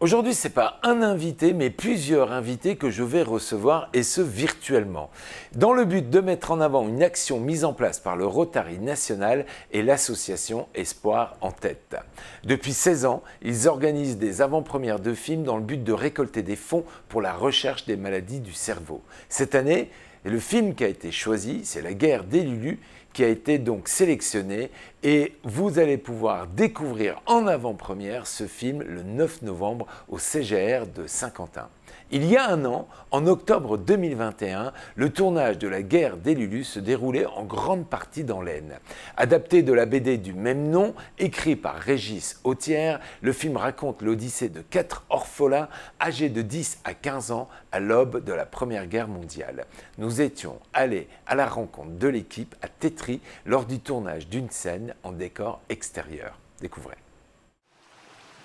Aujourd'hui, ce n'est pas un invité, mais plusieurs invités que je vais recevoir, et ce virtuellement, dans le but de mettre en avant une action mise en place par le Rotary National et l'association Espoir en tête. Depuis 16 ans, ils organisent des avant-premières de films dans le but de récolter des fonds pour la recherche des maladies du cerveau. Cette année, le film qui a été choisi, c'est La guerre des Lulus, qui a été donc sélectionné, et vous allez pouvoir découvrir en avant-première ce film le 9 novembre au CGR de Saint-Quentin. Il y a un an, en octobre 2021, le tournage de La guerre des Lulus se déroulait en grande partie dans l'Aisne. Adapté de la BD du même nom, écrit par Régis Autière, le film raconte l'odyssée de 4 orphelins âgés de 10 à 15 ans à l'aube de la Première Guerre mondiale. Nous étions allés à la rencontre de l'équipe à Tétry lors du tournage d'une scène en décor extérieur. Découvrez.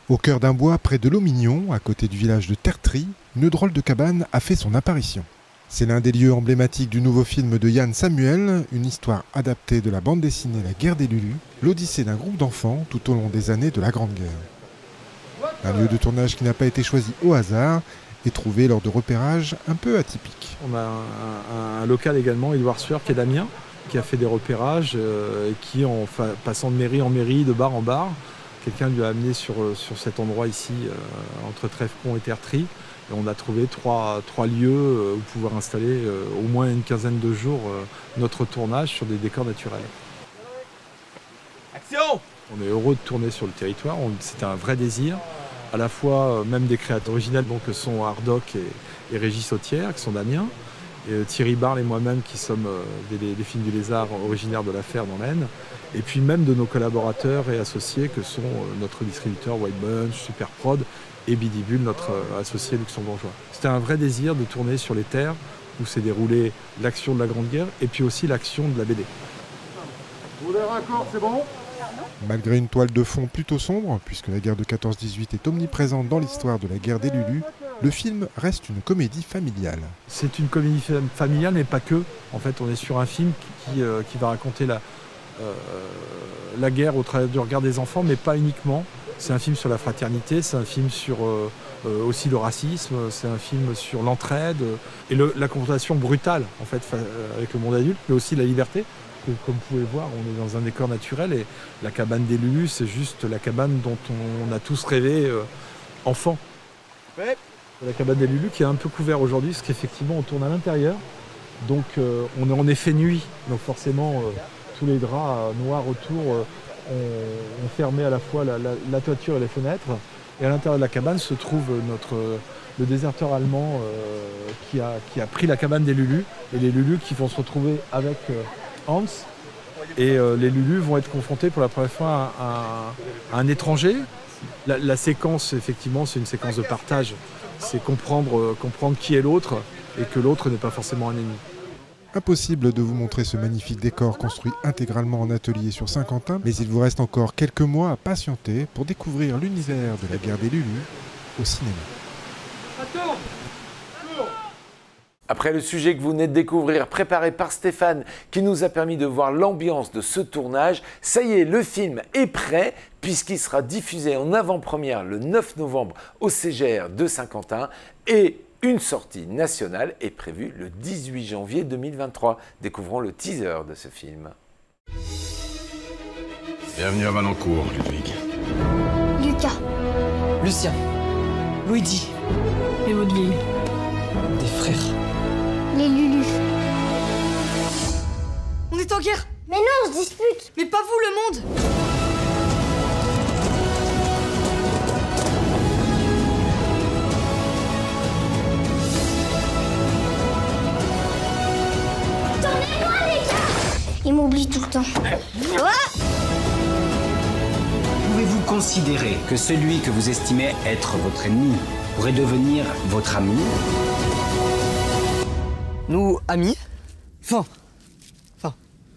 Au cœur d'un bois près de Lomignon, à côté du village de Tertry, une drôle de cabane a fait son apparition. C'est l'un des lieux emblématiques du nouveau film de Yann Samuel, une histoire adaptée de la bande dessinée La guerre des Lulus, l'odyssée d'un groupe d'enfants tout au long des années de la Grande Guerre. Un lieu de tournage qui n'a pas été choisi au hasard et trouvé lors de repérages un peu atypiques. On a un local également, Édouard Sueur, qui est d'Amiens, qui a fait des repérages et qui, en passant de mairie en mairie, de bar en bar, quelqu'un lui a amené sur cet endroit ici, entre Trèfepont et Tertry. Et on a trouvé trois lieux où pouvoir installer au moins une quinzaine de jours notre tournage sur des décors naturels. Action! On est heureux de tourner sur le territoire, c'était un vrai désir. À la fois même des créateurs originaux donc, que sont Hardoc et Régis Autière, qui sont d'Amiens. Et Thierry Barle et moi-même qui sommes des films du Lézard originaires de la Fère dans l'Aisne. Et puis même de nos collaborateurs et associés que sont notre distributeur White Bunch, Superprod et Bidibule, notre associé luxembourgeois. C'était un vrai désir de tourner sur les terres où s'est déroulée l'action de la Grande Guerre et puis aussi l'action de la BD. Vous voulez raccord, c'est bon ? Malgré une toile de fond plutôt sombre, puisque la guerre de 14-18 est omniprésente dans l'histoire de la guerre des Lulus, le film reste une comédie familiale. C'est une comédie familiale, mais pas que. En fait, on est sur un film qui va raconter la guerre au travers du regard des enfants, mais pas uniquement. C'est un film sur la fraternité, c'est un film sur aussi le racisme, c'est un film sur l'entraide et la confrontation brutale en fait, avec le monde adulte, mais aussi la liberté. Comme vous pouvez voir, on est dans un décor naturel et la cabane des Lulus, c'est juste la cabane dont on a tous rêvé enfant. Ouais. La cabane des Lulus qui est un peu couverte aujourd'hui, parce qu'effectivement on tourne à l'intérieur. Donc on est en effet nuit, donc forcément tous les draps noirs autour ont fermé à la fois la toiture et les fenêtres. Et à l'intérieur de la cabane se trouve le déserteur allemand qui a pris la cabane des Lulus. Et les Lulus qui vont se retrouver avec Hans. Et les Lulus vont être confrontés pour la première fois à un étranger. La séquence, effectivement, c'est une séquence de partage. C'est comprendre qui est l'autre et que l'autre n'est pas forcément un ennemi. Impossible de vous montrer ce magnifique décor construit intégralement en atelier sur Saint-Quentin, mais il vous reste encore quelques mois à patienter pour découvrir l'univers de la guerre des Lulus au cinéma. Après le sujet que vous venez de découvrir, préparé par Stéphane, qui nous a permis de voir l'ambiance de ce tournage, ça y est, le film est prêt, puisqu'il sera diffusé en avant-première le 9 novembre au CGR de Saint-Quentin, et une sortie nationale est prévue le 18 janvier 2023. Découvrons le teaser de ce film. Bienvenue à Valencourt, Ludwig. Lucas. Lucien. Luigi. Et Audeville. Des frères. Les Lulus. On est en guerre. Mais non, on se dispute. Mais pas vous, le monde. Tournez-moi, les gars. Il m'oublie tout le temps. Pouvez-vous considérer que celui que vous estimez être votre ennemi pourrait devenir votre ami? Nous, amis? Enfin.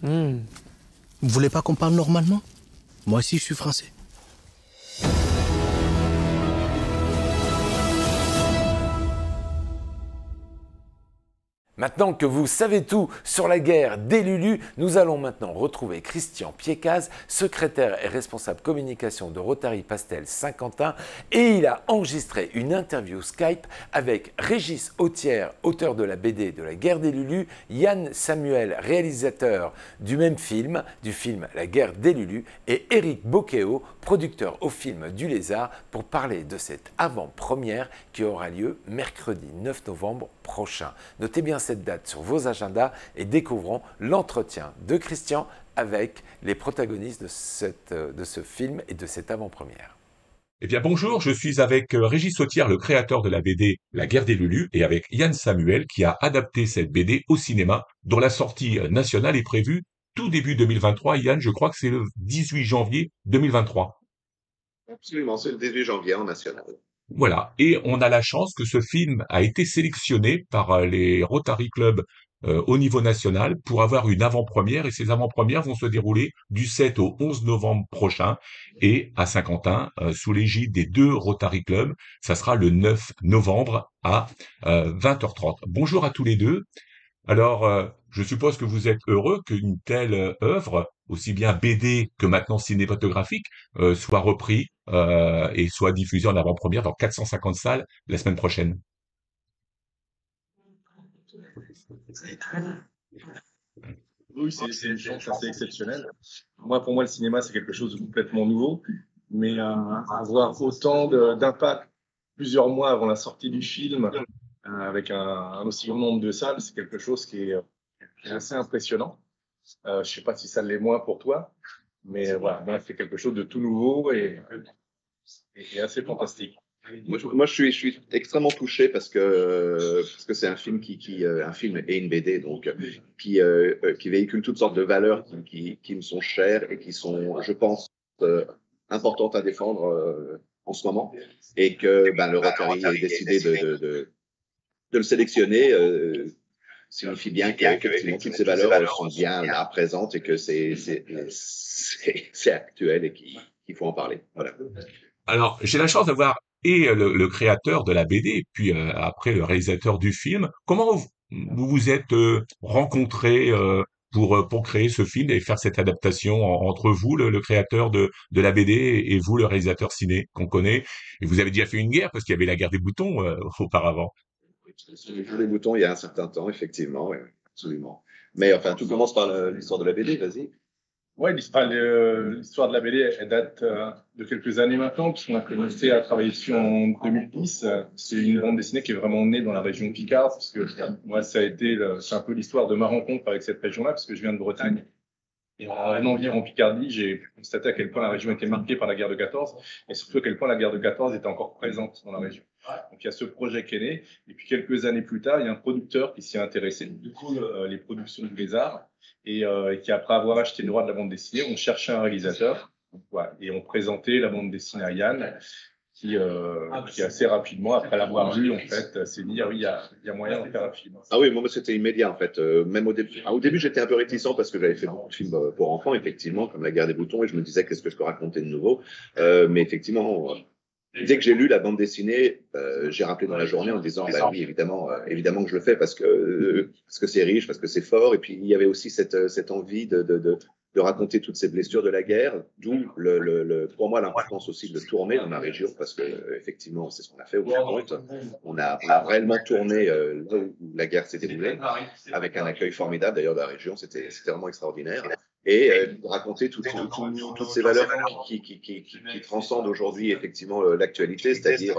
Vous voulez pas qu'on parle normalement? Moi aussi, je suis français. Maintenant que vous savez tout sur la guerre des Lulu, nous allons maintenant retrouver Christian Piécaz, secrétaire et responsable communication de Rotary Pastel Saint-Quentin, et il a enregistré une interview Skype avec Régis Autière, auteur de la BD de la guerre des Lulu, Yann Samuel, réalisateur du même film, du film La guerre des Lulu, et Éric Bocquéo, producteur au film du Lézard, pour parler de cette avant-première qui aura lieu mercredi 9 novembre prochain. Notez bien cette date sur vos agendas et découvrons l'entretien de Christian avec les protagonistes de ce film et de cette avant-première. Eh bien bonjour, je suis avec Régis Autière, le créateur de la BD La guerre des Lulu, et avec Yann Samuel qui a adapté cette BD au cinéma, dont la sortie nationale est prévue tout début 2023. Yann, je crois que c'est le 18 janvier 2023. Absolument, c'est le 18 janvier en national. Voilà, et on a la chance que ce film a été sélectionné par les Rotary Club au niveau national pour avoir une avant-première, et ces avant-premières vont se dérouler du 7 au 11 novembre prochain, et à Saint-Quentin, sous l'égide des 2 Rotary Club, ça sera le 9 novembre à 20h30. Bonjour à tous les deux. Alors, je suppose que vous êtes heureux qu'une telle œuvre, aussi bien BD que maintenant cinématographique, soit repris et soit diffusée en avant-première dans 450 salles la semaine prochaine. Oui, c'est une chance assez exceptionnelle. Pour moi, le cinéma, c'est quelque chose de complètement nouveau, mais avoir autant d'impact plusieurs mois avant la sortie du film, avec un aussi grand nombre de salles, c'est quelque chose qui est assez impressionnant. Je sais pas si ça l'est moins pour toi, mais voilà, c'est quelque chose de tout nouveau et assez fantastique. Moi, je suis extrêmement touché parce que c'est un film un film et une BD donc qui véhicule toutes sortes de valeurs qui me sont chères et qui sont, je pense, importantes à défendre en ce moment, et que le Rotary ait décidé de le sélectionner signifie bien qu'effectivement toutes ces valeurs sont bien là présentes et que c'est actuel et qu'il faut en parler. Voilà. Alors, j'ai la chance d'avoir le créateur de la BD, puis après le réalisateur du film. Comment vous vous êtes rencontrés pour créer ce film et faire cette adaptation entre vous, le créateur de la BD, et vous, le réalisateur ciné qu'on connaît? Et vous avez déjà fait une guerre, parce qu'il y avait la guerre des boutons auparavant. J'ai vu les boutons il y a un certain temps, effectivement, oui, absolument. Mais enfin, tout commence par l'histoire de la BD, vas-y. Oui, l'histoire de la BD, elle date de quelques années maintenant, puisqu'on a commencé à travailler dessus en 2010. C'est une bande dessinée qui est vraiment née dans la région Picard, parce que moi, c'est un peu l'histoire de ma rencontre avec cette région-là, parce que je viens de Bretagne. Et en vivant en Picardie, j'ai pu constater à quel point la région était marquée par la guerre de 14, et surtout à quel point la guerre de 14 était encore présente dans la région. Donc il y a ce projet qui est né, et puis quelques années plus tard, il y a un producteur qui s'y est intéressé, du coup les productions du Lézard, et qui, après avoir acheté le droit de la bande dessinée, ont cherché un réalisateur, voilà, et ont présenté la bande dessinée à Yann, qui assez rapidement, après l'avoir lu, en fait, s'est dit, ah oui, il y a moyen de faire un film. Ah oui, moi, c'était immédiat, en fait. Même au début, j'étais un peu réticent parce que j'avais fait beaucoup de films pour enfants, effectivement, comme La guerre des boutons, et je me disais, qu'est-ce que je peux raconter de nouveau? Mais effectivement, dès que j'ai lu la bande dessinée, j'ai rappelé dans la journée en disant, bah oui, évidemment que je le fais parce que c'est riche, parce que c'est fort, et puis il y avait aussi cette envie de raconter toutes ces blessures de la guerre, d'où pour moi l'importance aussi de tourner dans la région, parce que effectivement c'est ce qu'on a fait au bout du compte. On a réellement tourné là où la guerre s'est déroulée, avec un accueil formidable d'ailleurs de la région, c'était vraiment extraordinaire. Et raconter toutes ces valeurs qui transcendent aujourd'hui effectivement l'actualité, c'est-à-dire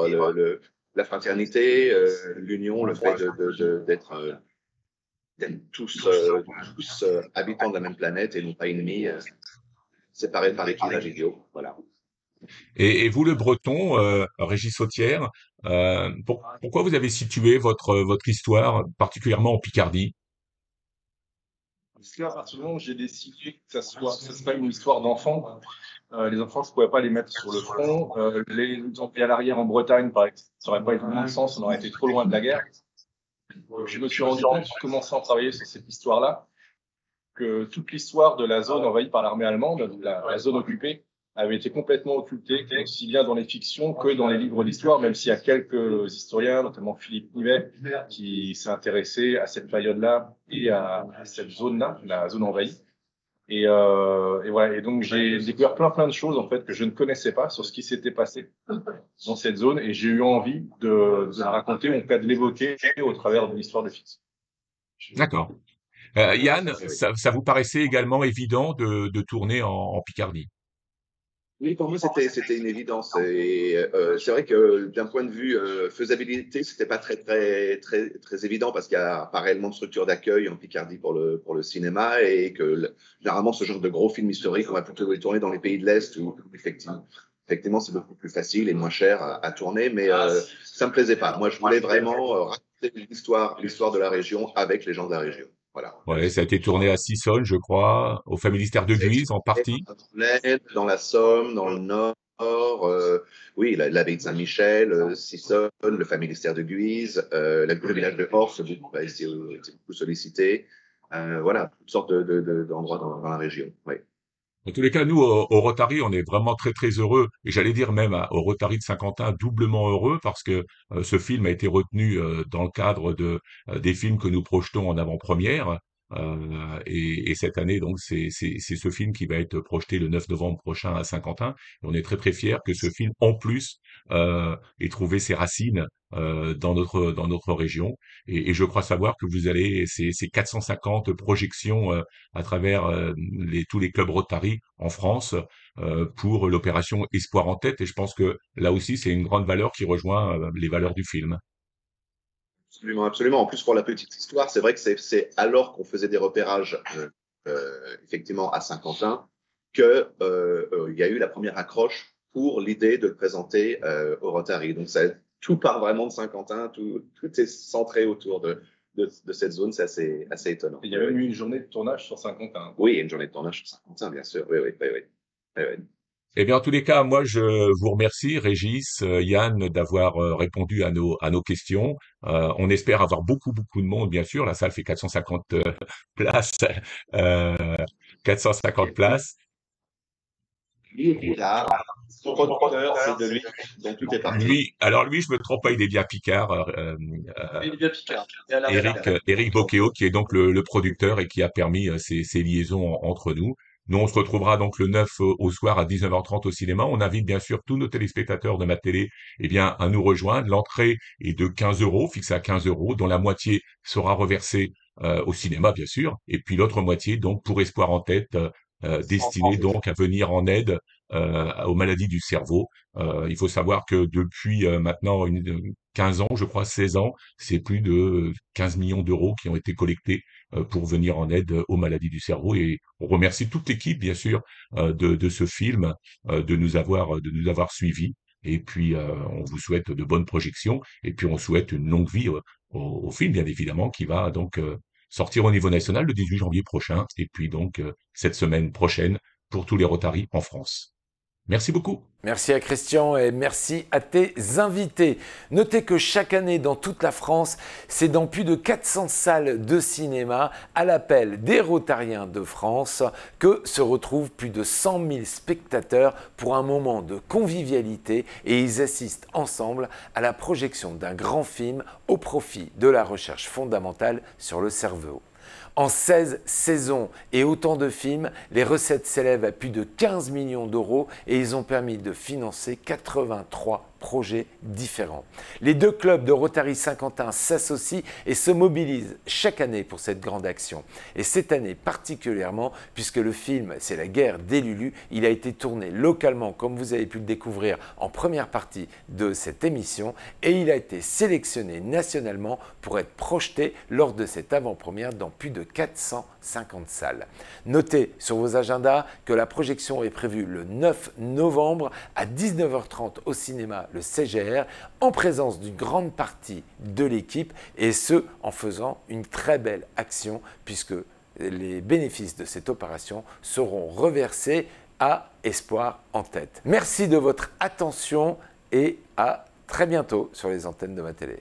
la fraternité, l'union, le fait d'être tous habitants de la même planète et non pas ennemis, séparés par des clivages idiots. Voilà. Et vous, le Breton, Régis Autière, pourquoi vous avez situé votre histoire particulièrement en Picardie? Parce qu'à partir du moment où j'ai décidé que ça serait une histoire d'enfants, les enfants, je ne pouvais pas les mettre sur le front. Les envoyer à l'arrière en Bretagne, par exemple, ça n'aurait pas eu vraiment de sens, on aurait été trop loin de la guerre. Je me suis rendu compte, en commençant à travailler sur cette histoire-là, que toute l'histoire de la zone envahie par l'armée allemande, la zone occupée, avait été complètement occulté, aussi bien dans les fictions que dans les livres d'histoire, même s'il y a quelques historiens, notamment Philippe Nivet, qui s'est intéressé à cette période-là et à cette zone-là, la zone envahie. Et voilà. Et donc j'ai découvert plein de choses en fait que je ne connaissais pas sur ce qui s'était passé dans cette zone, et j'ai eu envie de la raconter, en tout cas de l'évoquer au travers de l'histoire de fiction. D'accord. Yann, ça vous paraissait également évident de tourner en Picardie? Oui, pour moi, c'était une évidence. Et c'est vrai que d'un point de vue faisabilité, c'était pas très évident parce qu'il n'y a pas réellement de structure d'accueil en Picardie pour le cinéma, et que généralement ce genre de gros films historiques, on va plutôt les tourner dans les pays de l'Est où effectivement c'est beaucoup plus facile et moins cher à tourner, mais ça me plaisait pas. Moi, je voulais vraiment raconter l'histoire de la région avec les gens de la région. Voilà. Ouais, ça a été tourné à Sissonne, je crois, au Familistère de Guise en partie. Dans la Somme, dans le Nord, oui, l'abbaye de Saint-Michel, Sissonne, le Familistère de Guise, le village de Hors, c'est beaucoup sollicité. Voilà, toutes sortes d'endroits dans la région. Oui. En tous les cas, nous, au Rotary, on est vraiment très heureux, et j'allais dire même au Rotary de Saint-Quentin, doublement heureux, parce que ce film a été retenu dans le cadre des films que nous projetons en avant-première. Et cette année, donc, c'est ce film qui va être projeté le 9 novembre prochain à Saint-Quentin. Et on est très fiers que ce film, en plus, ait trouvé ses racines dans notre région. Et je crois savoir que vous allez ces 450 projections à travers tous les clubs Rotary en France pour l'opération Espoir en tête. Et je pense que là aussi, c'est une grande valeur qui rejoint les valeurs du film. Absolument, absolument. En plus, pour la petite histoire, c'est vrai que c'est alors qu'on faisait des repérages, effectivement, à Saint-Quentin, qu'il y a eu la première accroche pour l'idée de le présenter au Rotary. Donc, tout part vraiment de Saint-Quentin, tout est centré autour de cette zone, c'est assez étonnant. Il y a même eu une journée de tournage sur Saint-Quentin. Oui, une journée de tournage sur Saint-Quentin, bien sûr. Oui. Eh bien, en tous les cas, moi, je vous remercie, Régis, Yann, d'avoir répondu à nos questions. On espère avoir beaucoup de monde, bien sûr. La salle fait 450 places. 450 places. Son producteur, c'est de lui, donc tout est parti. Lui, je me trompe pas, il est bien Picard. Il est bien Picard. Éric Bocquéo, qui est donc le producteur et qui a permis ces liaisons entre nous. Nous, on se retrouvera donc le 9 au soir à 19h30 au cinéma. On invite bien sûr tous nos téléspectateurs de Ma Télé, à nous rejoindre. L'entrée est de 15 €, fixée à 15 €, dont la moitié sera reversée au cinéma, bien sûr, et puis l'autre moitié, donc, pour Espoir en tête, destinée donc à venir en aide aux maladies du cerveau. Il faut savoir que depuis maintenant 15 ans, je crois 16 ans, c'est plus de 15 millions d'euros qui ont été collectés pour venir en aide aux maladies du cerveau. Et on remercie toute l'équipe, bien sûr, de ce film, de nous avoir suivis. Et puis, on vous souhaite de bonnes projections. Et puis, on souhaite une longue vie au film, bien évidemment, qui va donc sortir au niveau national le 18 janvier prochain. Et puis, donc, cette semaine prochaine pour tous les Rotary en France. Merci beaucoup. Merci à Christian et merci à tes invités. Notez que chaque année dans toute la France, c'est dans plus de 400 salles de cinéma à l'appel des Rotariens de France que se retrouvent plus de 100 000 spectateurs pour un moment de convivialité, et ils assistent ensemble à la projection d'un grand film au profit de la recherche fondamentale sur le cerveau. En 16 saisons et autant de films, les recettes s'élèvent à plus de 15 millions d'euros et ils ont permis de financer 83 projets différents. Les deux clubs de Rotary Saint-Quentin s'associent et se mobilisent chaque année pour cette grande action. Et cette année particulièrement, puisque le film c'est La guerre des Lulus, il a été tourné localement, comme vous avez pu le découvrir en première partie de cette émission, et il a été sélectionné nationalement pour être projeté lors de cette avant-première dans plus de 450 salles. Notez sur vos agendas que la projection est prévue le 9 novembre à 19h30 au cinéma le CGR, en présence d'une grande partie de l'équipe, et ce en faisant une très belle action puisque les bénéfices de cette opération seront reversés à Espoir en tête. Merci de votre attention et à très bientôt sur les antennes de Ma Télé.